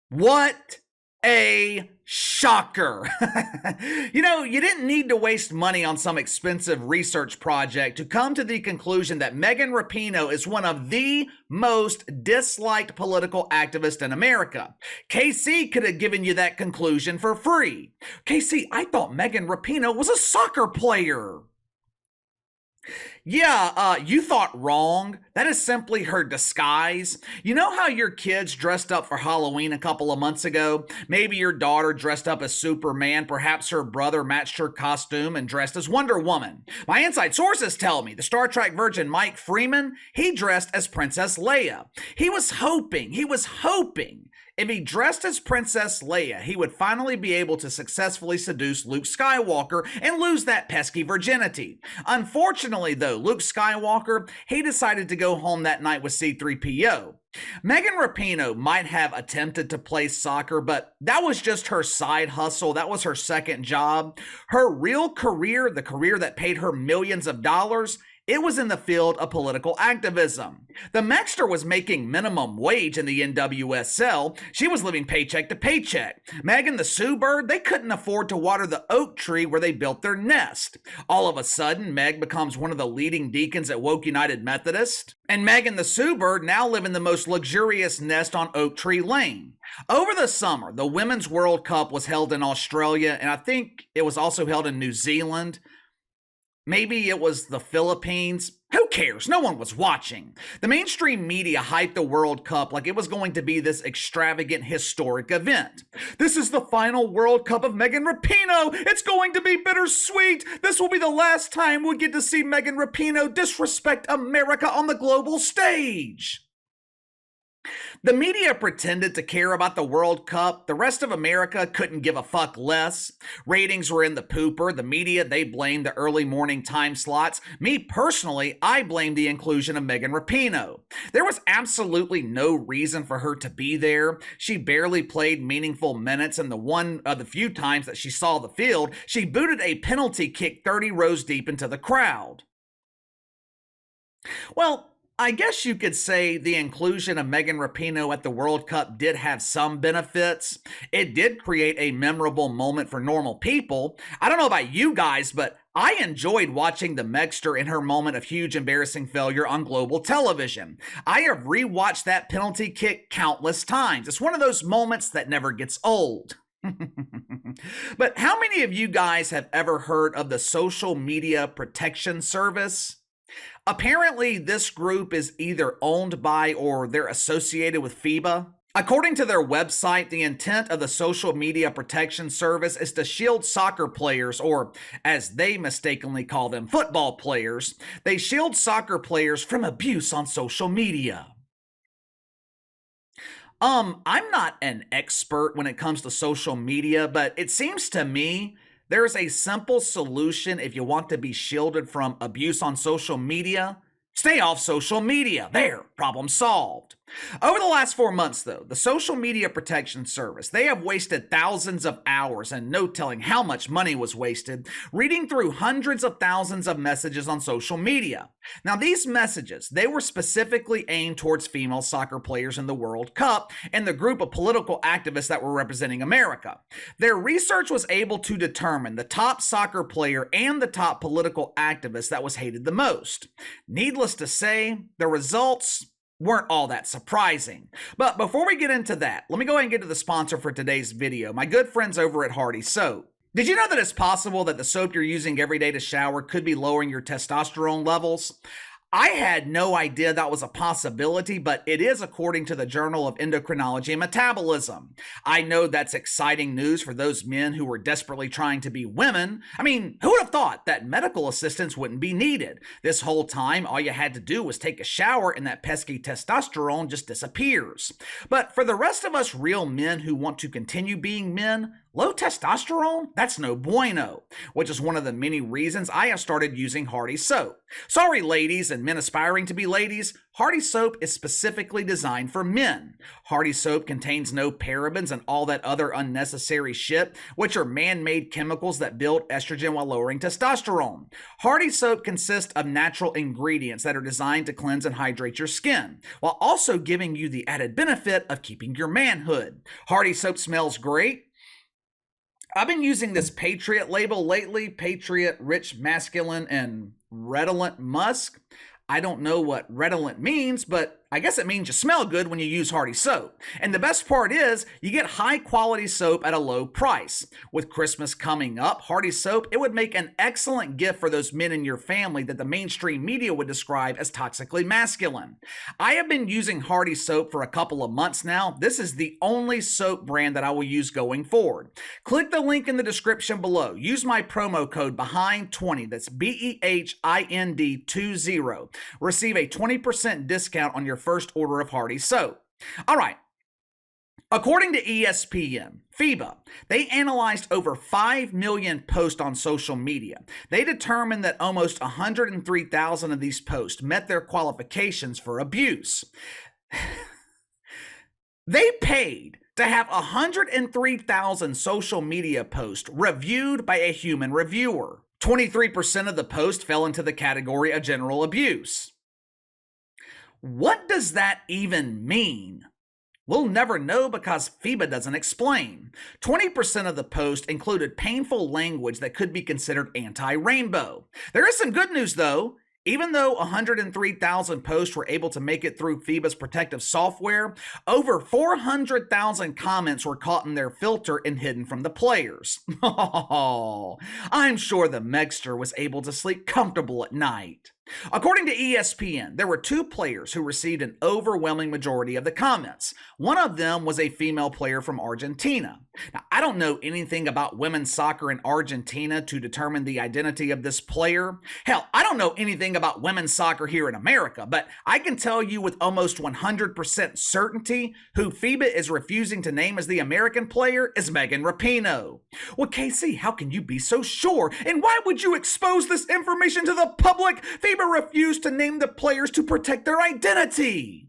What a shocker. You didn't need to waste money on some expensive research project to come to the conclusion that Megan Rapinoe is one of the most disliked political activists in America. KC could have given you that conclusion for free. KC, I thought Megan Rapinoe was a soccer player. Yeah, you thought wrong. That is simply her disguise. You know how your kids dressed up for Halloween a couple of months ago? Maybe your daughter dressed up as Superman, perhaps her brother matched her costume and dressed as Wonder Woman. My inside sources tell me the Star Trek virgin Mike Freeman, he dressed as Princess Leia. He was hoping if he dressed as Princess Leia, he would finally be able to successfully seduce Luke Skywalker and lose that pesky virginity. Unfortunately, though, Luke Skywalker, he decided to go home that night with C-3PO. Megan Rapinoe might have attempted to play soccer, but that was just her side hustle. That was her second job. Her real career, the career that paid her millions of dollars, it was in the field of political activism. The Mexter was making minimum wage in the NWSL. She was living paycheck to paycheck. Megan the Sue Bird, they couldn't afford to water the oak tree where they built their nest. All of a sudden, Meg becomes one of the leading deacons at Woke United Methodist. And Megan the Sue Bird now live in the most luxurious nest on Oak Tree Lane. Over the summer, the Women's World Cup was held in Australia, and I think it was also held in New Zealand. Maybe it was the Philippines. Who cares? No one was watching. The mainstream media hyped the World Cup like it was going to be this extravagant, historic event. This is the final World Cup of Megan Rapinoe. It's going to be bittersweet. This will be the last time we get to see Megan Rapinoe disrespect America on the global stage. The media pretended to care about the World Cup. The rest of America couldn't give a fuck less. Ratings were in the pooper. The media, they blamed the early morning time slots. Me personally, I blamed the inclusion of Megan Rapinoe. There was absolutely no reason for her to be there. She barely played meaningful minutes, and the few times that she saw the field, she booted a penalty kick 30 rows deep into the crowd. Well, I guess you could say the inclusion of Megan Rapinoe at the World Cup did have some benefits. It did create a memorable moment for normal people. I don't know about you guys, but I enjoyed watching the Megster in her moment of huge embarrassing failure on global television. I have rewatched that penalty kick countless times. It's one of those moments that never gets old. But how many of you guys have ever heard of the Social Media Protection Service? Apparently, this group is either owned by or they're associated with FIBA. According to their website, the intent of the Social Media Protection Service is to shield soccer players, or as they mistakenly call them, football players. They shield soccer players from abuse on social media. I'm not an expert when it comes to social media, but it seems to me there's a simple solution if you want to be shielded from abuse on social media. Stay off social media. There, problem solved. Over the last 4 months, though, the Social Media Protection Service, they have wasted thousands of hours, and no telling how much money was wasted, reading through hundreds of thousands of messages on social media. Now, these messages, they were specifically aimed towards female soccer players in the World Cup and the group of political activists that were representing America. Their research was able to determine the top soccer player and the top political activist that was hated the most. Needless to say, the results weren't all that surprising. But before we get into that, let me go ahead and get to the sponsor for today's video, my good friends over at Hardy Soap. Did you know that it's possible that the soap you're using every day to shower could be lowering your testosterone levels? I had no idea that was a possibility, but it is according to the Journal of Endocrinology and Metabolism. I know that's exciting news for those men who were desperately trying to be women. I mean, who would have thought that medical assistance wouldn't be needed? This whole time, all you had to do was take a shower and that pesky testosterone just disappears. But for the rest of us real men who want to continue being men, Low testosterone? That's no bueno, which is one of the many reasons I have started using Hardy soap. Sorry, ladies and men aspiring to be ladies, Hardy soap is specifically designed for men. Hardy soap contains no parabens and all that other unnecessary shit, which are man-made chemicals that build estrogen while lowering testosterone. Hardy soap consists of natural ingredients that are designed to cleanse and hydrate your skin, while also giving you the added benefit of keeping your manhood. Hardy soap smells great. I've been using this Patriot label lately, Patriot Rich Masculine and Redolent Musk. I don't know what redolent means, but I guess it means you smell good when you use Hardy soap. And the best part is, you get high quality soap at a low price. With Christmas coming up, Hardy soap, it would make an excellent gift for those men in your family that the mainstream media would describe as toxically masculine. I have been using Hardy soap for a couple of months now. This is the only soap brand that I will use going forward. Click the link in the description below. Use my promo code BEHIND20, that's BEHIND20. Receive a 20% discount on your first order of Hardy soap. All right. According to ESPN, FIBA, they analyzed over 5 million posts on social media. They determined that almost 103,000 of these posts met their qualifications for abuse. They paid to have 103,000 social media posts reviewed by a human reviewer. 23% of the posts fell into the category of general abuse. What does that even mean? We'll never know because FIBA doesn't explain. 20% of the post included painful language that could be considered anti-rainbow. There is some good news though. Even though 103,000 posts were able to make it through FIBA's protective software, over 400,000 comments were caught in their filter and hidden from the players. Oh, I'm sure the Megster was able to sleep comfortable at night. According to ESPN, there were 2 players who received an overwhelming majority of the comments. One of them was a female player from Argentina. Now, I don't know anything about women's soccer in Argentina to determine the identity of this player. Hell, I don't know anything about women's soccer here in America, but I can tell you with almost 100% certainty who FIBA is refusing to name as the American player is Megan Rapinoe. Well, Casey, how can you be so sure? And why would you expose this information to the public? FIBA refused to name the players to protect their identity.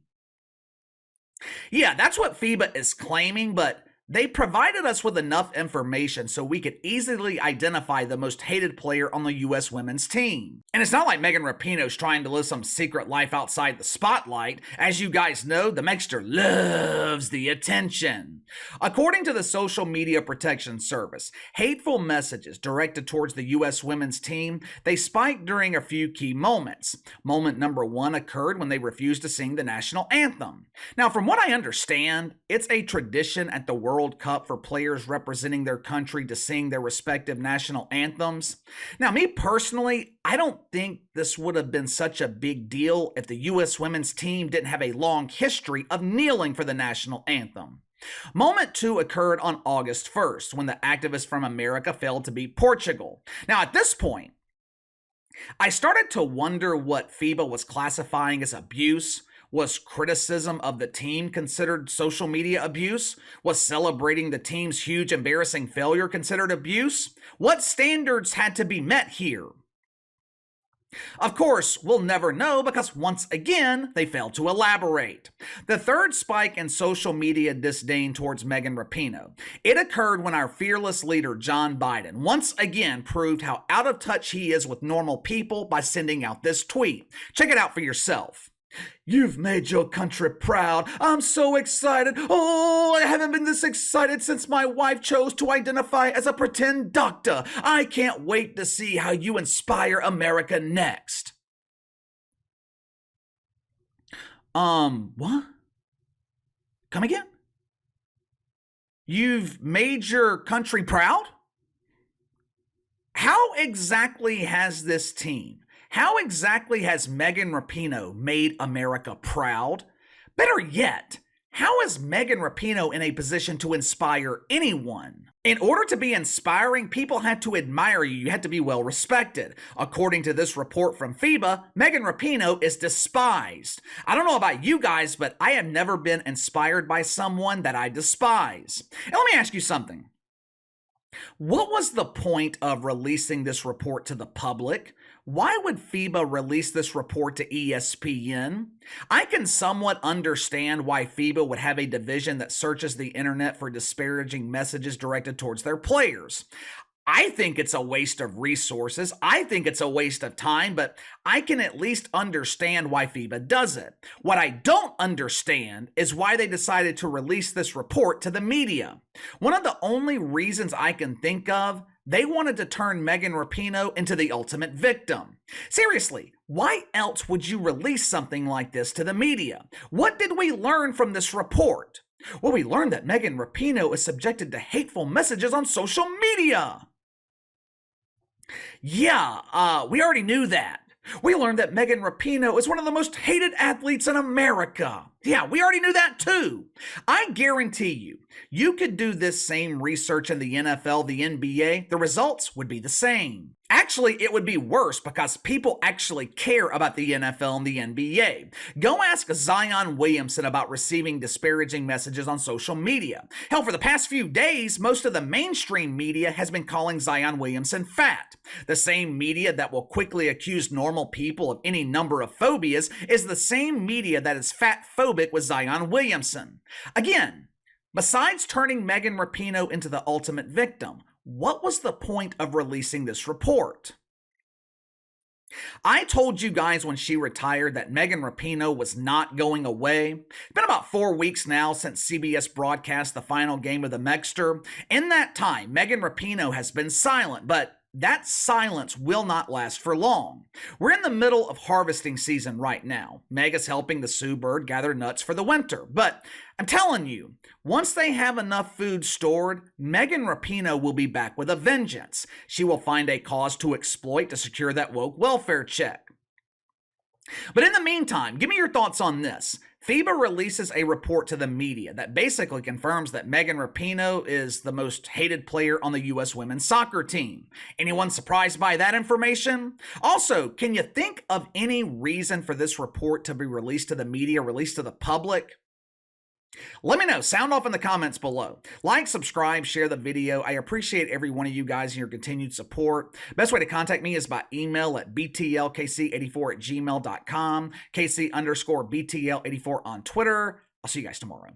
Yeah, that's what FIBA is claiming, but they provided us with enough information so we could easily identify the most hated player on the U.S. women's team. And it's not like Megan Rapinoe is trying to live some secret life outside the spotlight. As you guys know, the Megster loves the attention. According to the Social Media Protection Service, hateful messages directed towards the U.S. women's team, they spiked during a few key moments. Moment number 1 occurred when they refused to sing the national anthem. Now, from what I understand, it's a tradition at the World Cup for players representing their country to sing their respective national anthems. Now, me personally, I don't think this would have been such a big deal if the U.S. women's team didn't have a long history of kneeling for the national anthem. Moment 2 occurred on August 1st when the activists from America failed to beat Portugal. Now, at this point, I started to wonder what FIBA was classifying as abuse. Was criticism of the team considered social media abuse? Was celebrating the team's huge embarrassing failure considered abuse? What standards had to be met here? Of course, we'll never know because once again, they failed to elaborate. The third spike in social media disdain towards Megan Rapinoe. It occurred when our fearless leader, John Biden, once again proved how out of touch he is with normal people by sending out this tweet. Check it out for yourself. You've made your country proud. I'm so excited. Oh, I haven't been this excited since my wife chose to identify as a pretend doctor. I can't wait to see how you inspire America next. What? Come again? You've made your country proud? How exactly has this team, how exactly has Megan Rapinoe made America proud? Better yet, how is Megan Rapinoe in a position to inspire anyone? In order to be inspiring, people had to admire you. You had to be well respected. According to this report from FIBA, Megan Rapinoe is despised. I don't know about you guys, but I have never been inspired by someone that I despise. And let me ask you something. What was the point of releasing this report to the public? Why would FIBA release this report to ESPN? I can somewhat understand why FIBA would have a division that searches the internet for disparaging messages directed towards their players. I think it's a waste of resources. I think it's a waste of time, but I can at least understand why FIBA does it. What I don't understand is why they decided to release this report to the media. One of the only reasons I can think of, they wanted to turn Megan Rapinoe into the ultimate victim. Seriously, why else would you release something like this to the media? What did we learn from this report? Well, we learned that Megan Rapinoe is subjected to hateful messages on social media. Yeah, we already knew that. We learned that Megan Rapinoe is one of the most hated athletes in America. Yeah, we already knew that too. I guarantee you, you could do this same research in the NFL, the NBA, the results would be the same. Actually, it would be worse because people actually care about the NFL and the NBA. Go ask Zion Williamson about receiving disparaging messages on social media. Hell, for the past few days, most of the mainstream media has been calling Zion Williamson fat. The same media that will quickly accuse normal people of any number of phobias is the same media that is fat-phobic with Zion Williamson. Again, besides turning Megan Rapinoe into the ultimate victim, what was the point of releasing this report? I told you guys when she retired that Megan Rapinoe was not going away. It's been about 4 weeks now since CBS broadcast the final game of the Megster. In that time, Megan Rapinoe has been silent, but that silence will not last for long. We're in the middle of harvesting season right now. Meg is helping the Sioux Bird gather nuts for the winter. But I'm telling you, once they have enough food stored, Megan Rapinoe will be back with a vengeance. She will find a cause to exploit to secure that woke welfare check. But in the meantime, give me your thoughts on this. FIBA releases a report to the media that basically confirms that Megan Rapinoe is the most hated player on the U.S. women's soccer team. Anyone surprised by that information? Also, can you think of any reason for this report to be released to the media, released to the public? Let me know. Sound off in the comments below. Like, subscribe, share the video. I appreciate every one of you guys and your continued support. Best way to contact me is by email at btlkc84@gmail.com, KC_BTL84 on Twitter. I'll see you guys tomorrow.